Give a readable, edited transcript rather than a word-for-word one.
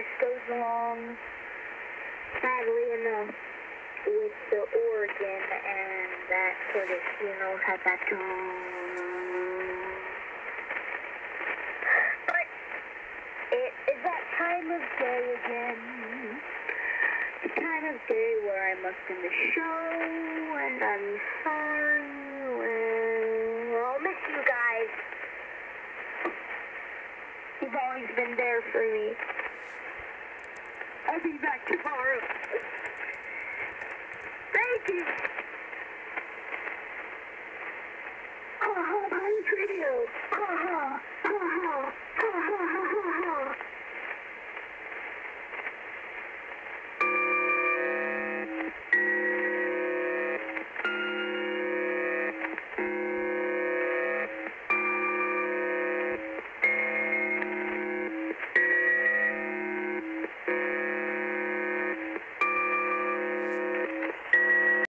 this goes along, sadly enough, with the organ and that sort of, has that. But it is that time of day again. The time of day where I must end the show, and I'm sorry. Well, I'll miss you guys. You've always been there for me. I'll be back tomorrow.